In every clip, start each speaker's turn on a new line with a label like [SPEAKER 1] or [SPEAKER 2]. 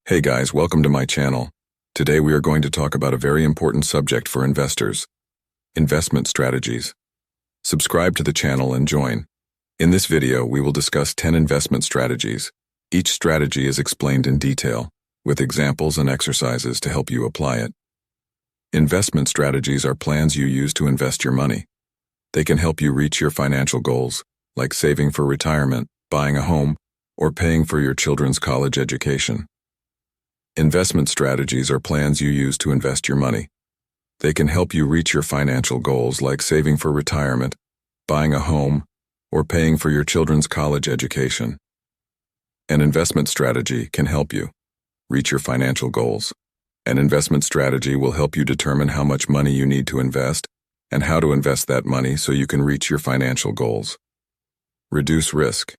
[SPEAKER 1] Hey guys, welcome to my channel. Today we are going to talk about a very important subject for investors: investment strategies. Subscribe to the channel and join. In this video, we will discuss 10 investment strategies. Each strategy is explained in detail, with examples and exercises to help you apply it. Investment strategies are plans you use to invest your money. They can help you reach your financial goals, like saving for retirement, buying a home, or paying for your children's college education. Investment strategies are plans you use to invest your money. They can help you reach your financial goals like saving for retirement, buying a home, or paying for your children's college education. An investment strategy can help you reach your financial goals. An investment strategy will help you determine how much money you need to invest and how to invest that money so you can reach your financial goals. Reduce risk.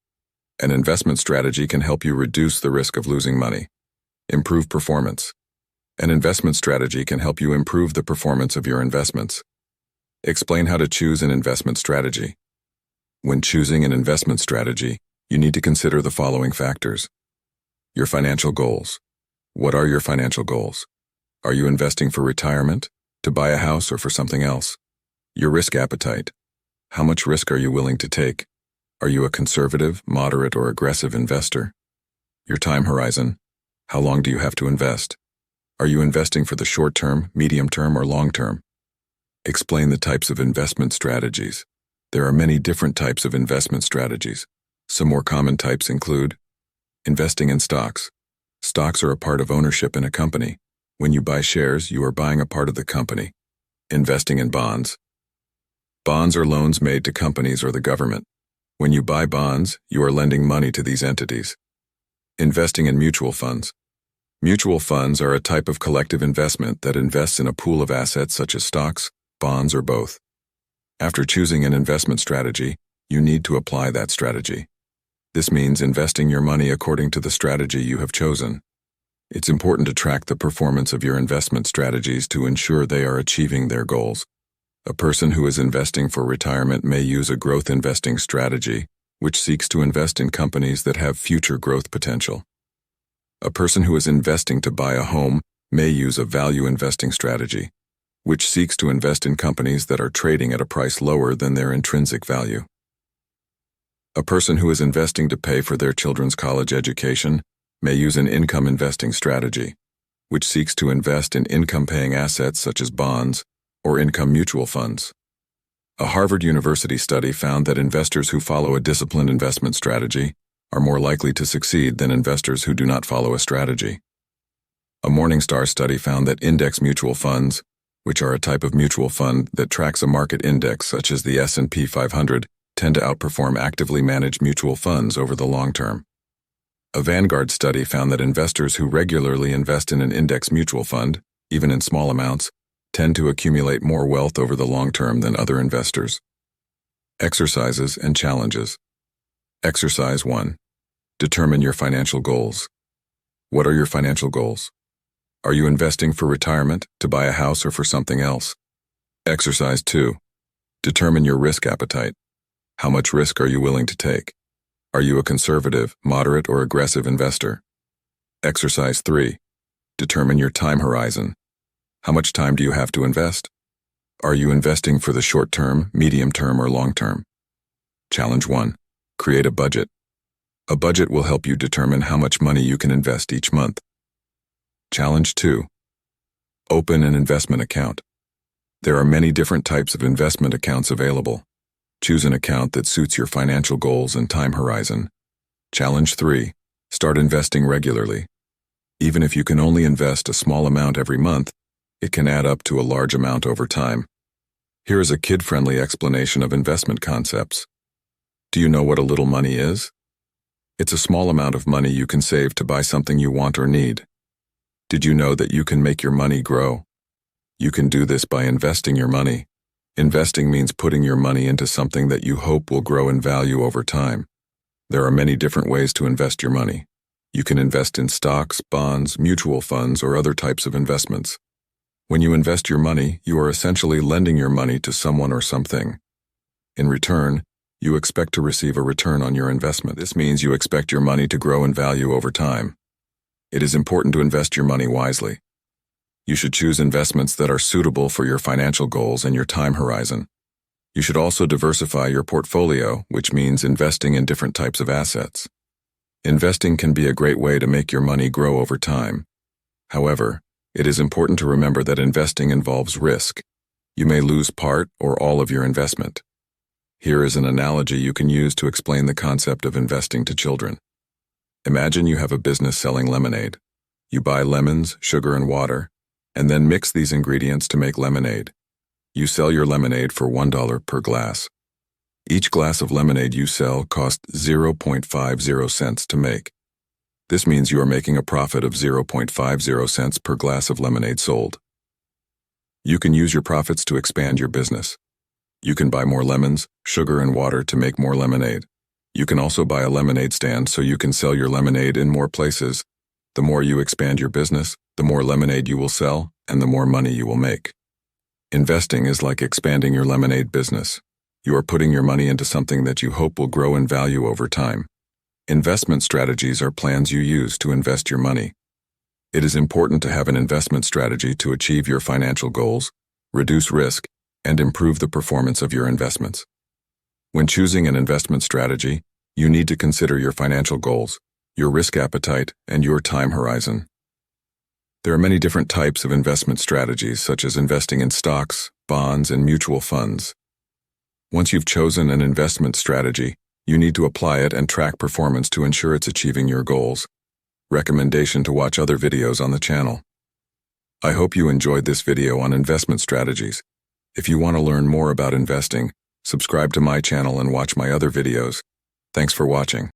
[SPEAKER 1] An investment strategy can help you reduce the risk of losing money. Improve performance. An investment strategy can help you improve the performance of your investments. Explain how to choose an investment strategy. When choosing an investment strategy, you need to consider the following factors. Your financial goals. What are your financial goals? Are you investing for retirement, to buy a house, or for something else? Your risk appetite. How much risk are you willing to take? Are you a conservative, moderate, or aggressive investor? Your time horizon. How long do you have to invest? Are you investing for the short term, medium term, or long term? Explain the types of investment strategies. There are many different types of investment strategies. Some more common types include investing in stocks. Stocks are a part of ownership in a company. When you buy shares, you are buying a part of the company. Investing in bonds. Bonds are loans made to companies or the government. When you buy bonds, you are lending money to these entities. Investing in mutual funds. Mutual funds are a type of collective investment that invests in a pool of assets such as stocks, bonds, or both. After choosing an investment strategy, you need to apply that strategy. This means investing your money according to the strategy you have chosen. It's important to track the performance of your investment strategies to ensure they are achieving their goals. A person who is investing for retirement may use a growth investing strategy, which seeks to invest in companies that have future growth potential. A person who is investing to buy a home may use a value investing strategy, which seeks to invest in companies that are trading at a price lower than their intrinsic value. A person who is investing to pay for their children's college education may use an income investing strategy, which seeks to invest in income-paying assets such as bonds or income mutual funds. A Harvard University study found that investors who follow a disciplined investment strategy are more likely to succeed than investors who do not follow a strategy. A Morningstar study found that index mutual funds, which are a type of mutual fund that tracks a market index such as the S&P 500, tend to outperform actively managed mutual funds over the long term. A Vanguard study found that investors who regularly invest in an index mutual fund, even in small amounts, tend to accumulate more wealth over the long term than other investors. Exercises and challenges. Exercise 1. Determine your financial goals. What are your financial goals? Are you investing for retirement, to buy a house, or for something else? Exercise 2. Determine your risk appetite. How much risk are you willing to take? Are you a conservative, moderate, or aggressive investor? Exercise 3. Determine your time horizon. How much time do you have to invest? Are you investing for the short term, medium term, or long term? Challenge 1. Create a budget. A budget will help you determine how much money you can invest each month. Challenge 2. Open an investment account. There are many different types of investment accounts available. Choose an account that suits your financial goals and time horizon. Challenge 3. Start investing regularly. Even if you can only invest a small amount every month, it can add up to a large amount over time. Here is a kid-friendly explanation of investment concepts. Do you know what a little money is? It's a small amount of money you can save to buy something you want or need. Did you know that you can make your money grow? You can do this by investing your money. Investing means putting your money into something that you hope will grow in value over time. There are many different ways to invest your money. You can invest in stocks, bonds, mutual funds, or other types of investments. When you invest your money, you are essentially lending your money to someone or something. In return, you expect to receive a return on your investment. This means you expect your money to grow in value over time. It is important to invest your money wisely. You should choose investments that are suitable for your financial goals and your time horizon. You should also diversify your portfolio, which means investing in different types of assets. Investing can be a great way to make your money grow over time. However, it is important to remember that investing involves risk. You may lose part or all of your investment. Here is an analogy you can use to explain the concept of investing to children. Imagine you have a business selling lemonade. You buy lemons, sugar, and water, and then mix these ingredients to make lemonade. You sell your lemonade for $1 per glass. Each glass of lemonade you sell costs 0.50 cents to make. This means you are making a profit of 0.50 cents per glass of lemonade sold. You can use your profits to expand your business. You can buy more lemons, sugar, and water to make more lemonade. You can also buy a lemonade stand so you can sell your lemonade in more places. The more you expand your business, the more lemonade you will sell, and the more money you will make. Investing is like expanding your lemonade business. You are putting your money into something that you hope will grow in value over time. Investment strategies are plans you use to invest your money. It is important to have an investment strategy to achieve your financial goals, reduce risk, and improve the performance of your investments. When choosing an investment strategy, you need to consider your financial goals, your risk appetite, and your time horizon. There are many different types of investment strategies, such as investing in stocks, bonds, and mutual funds. Once you've chosen an investment strategy, you need to apply it and track performance to ensure it's achieving your goals. Recommendation to watch other videos on the channel. I hope you enjoyed this video on investment strategies. If you want to learn more about investing, subscribe to my channel and watch my other videos. Thanks for watching.